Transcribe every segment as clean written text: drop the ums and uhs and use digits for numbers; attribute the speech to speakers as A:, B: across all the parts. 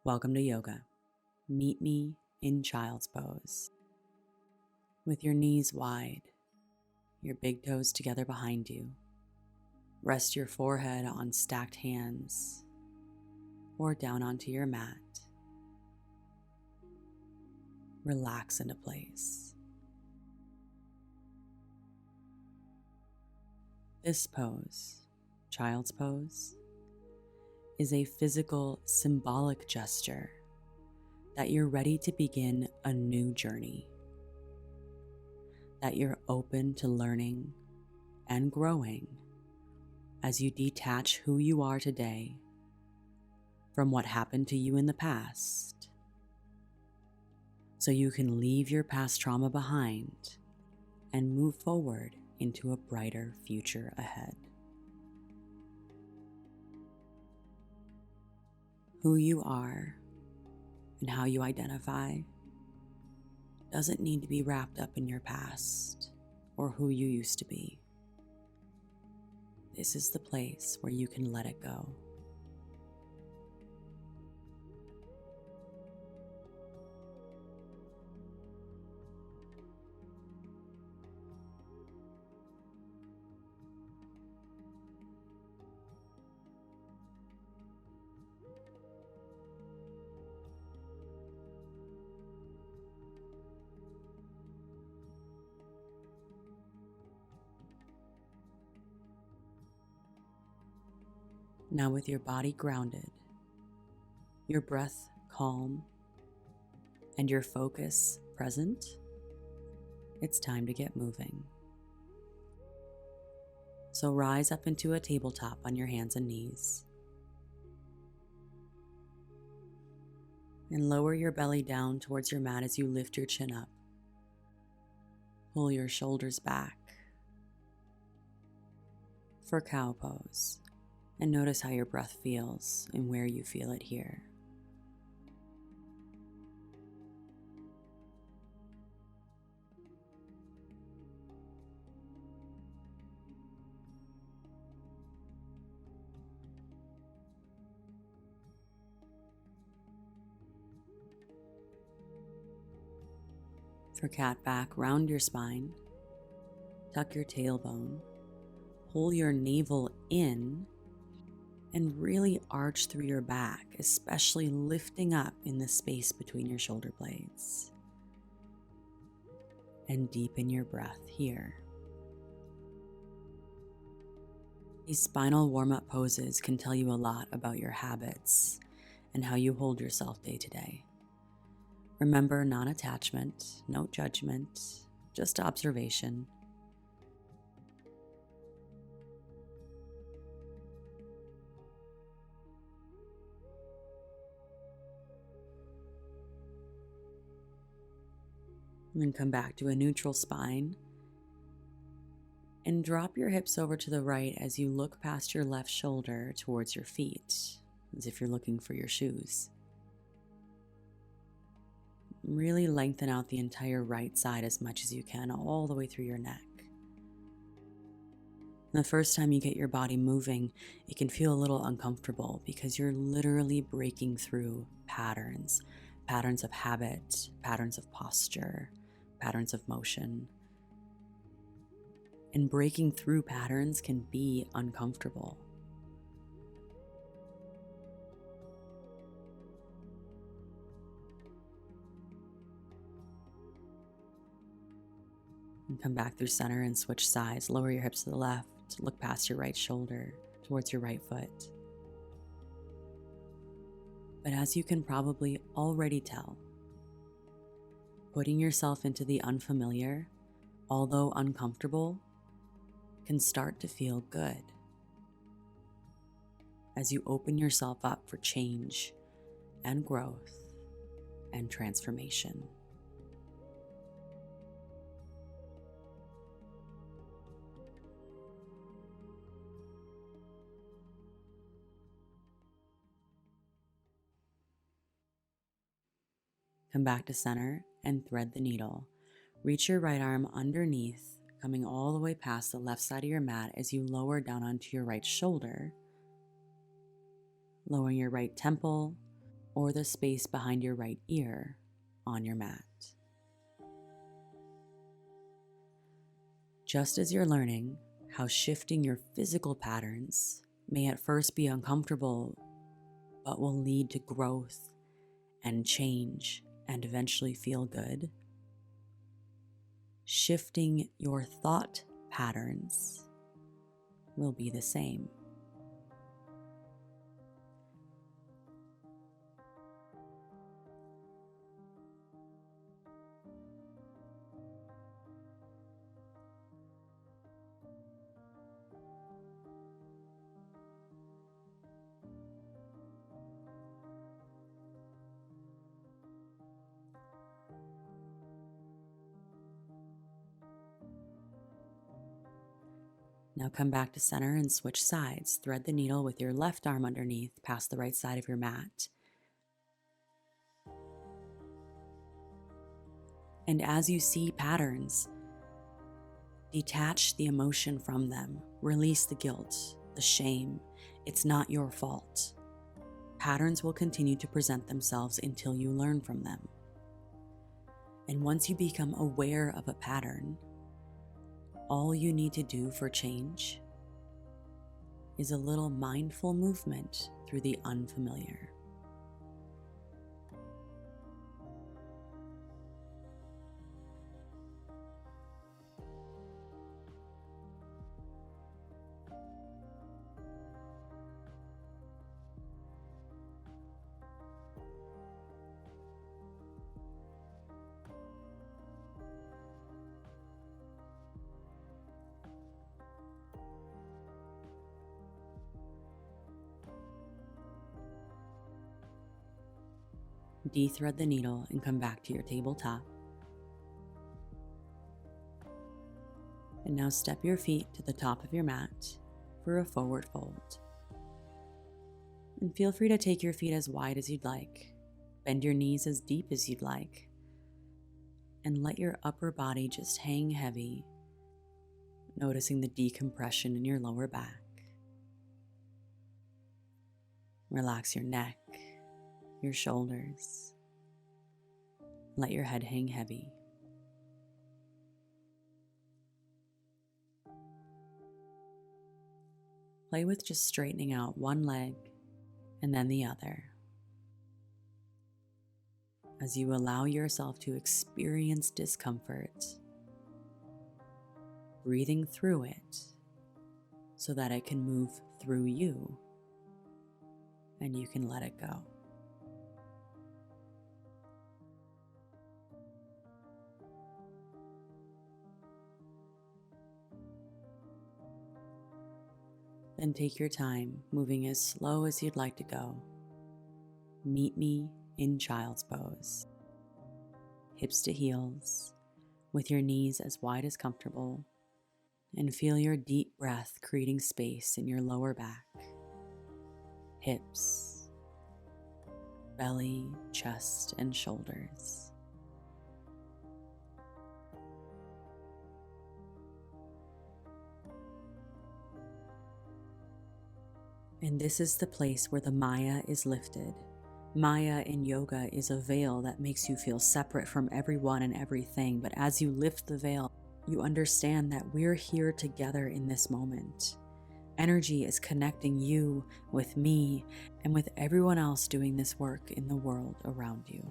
A: Welcome to yoga. Meet me in child's pose. With your knees wide, your big toes together behind you. Rest your forehead on stacked hands or down onto your mat. Relax into place. This pose, child's pose, is a physical, symbolic gesture that you're ready to begin a new journey, that you're open to learning and growing as you detach who you are today from what happened to you in the past, so you can leave your past trauma behind and move forward into a brighter future ahead. Who you are and how you identify doesn't need to be wrapped up in your past or who you used to be. This is the place where you can let it go. Now, with your body grounded, your breath calm, and your focus present, it's time to get moving. So rise up into a tabletop on your hands and knees. And lower your belly down towards your mat as you lift your chin up. Pull your shoulders back for cow pose. And notice how your breath feels and where you feel it here. For cat back, round your spine, tuck your tailbone, pull your navel in, and really arch through your back, especially lifting up in the space between your shoulder blades. And deepen your breath here. These spinal warm-up poses can tell you a lot about your habits and how you hold yourself day to day. Remember, non-attachment, no judgment, just observation. And then come back to a neutral spine and drop your hips over to the right as you look past your left shoulder towards your feet, as if you're looking for your shoes. Really lengthen out the entire right side as much as you can, all the way through your neck. And the first time you get your body moving, it can feel a little uncomfortable because you're literally breaking through patterns of habit, patterns of posture, patterns of motion. And breaking through patterns can be uncomfortable. And come back through center and switch sides. Lower your hips to the left, look past your right shoulder towards your right foot. But as you can probably already tell, putting yourself into the unfamiliar, although uncomfortable, can start to feel good as you open yourself up for change and growth and transformation. Come back to center and thread the needle. Reach your right arm underneath, coming all the way past the left side of your mat as you lower down onto your right shoulder, lowering your right temple, or the space behind your right ear on your mat. Just as you're learning how shifting your physical patterns may at first be uncomfortable, but will lead to growth and change and eventually feel good, shifting your thought patterns will be the same. Now come back to center and switch sides. Thread the needle with your left arm underneath past the right side of your mat. And as you see patterns, detach the emotion from them. Release the guilt, the shame. It's not your fault. Patterns will continue to present themselves until you learn from them. And once you become aware of a pattern, all you need to do for change is a little mindful movement through the unfamiliar. Dethread the needle and come back to your tabletop. And now step your feet to the top of your mat for a forward fold. And feel free to take your feet as wide as you'd like. Bend your knees as deep as you'd like. And let your upper body just hang heavy, noticing the decompression in your lower back. Relax your neck, your shoulders. Let your head hang heavy. Play with just straightening out one leg and then the other, as you allow yourself to experience discomfort, breathing through it so that it can move through you and you can let it go. Then take your time, moving as slow as you'd like to go. Meet me in child's pose. Hips to heels, with your knees as wide as comfortable, and feel your deep breath creating space in your lower back, hips, belly, chest, and shoulders. And this is the place where the Maya is lifted. Maya in yoga is a veil that makes you feel separate from everyone and everything, but as you lift the veil, you understand that we're here together in this moment. Energy is connecting you with me and with everyone else doing this work in the world around you.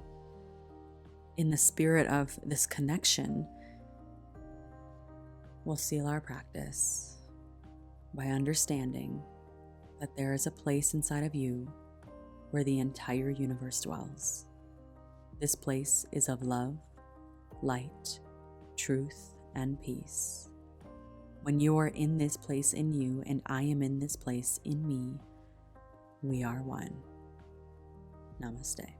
A: In the spirit of this connection, we'll seal our practice by understanding that there is a place inside of you where the entire universe dwells. This place is of love, light, truth, and peace. When you are in this place in you and I am in this place in me, we are one. Namaste.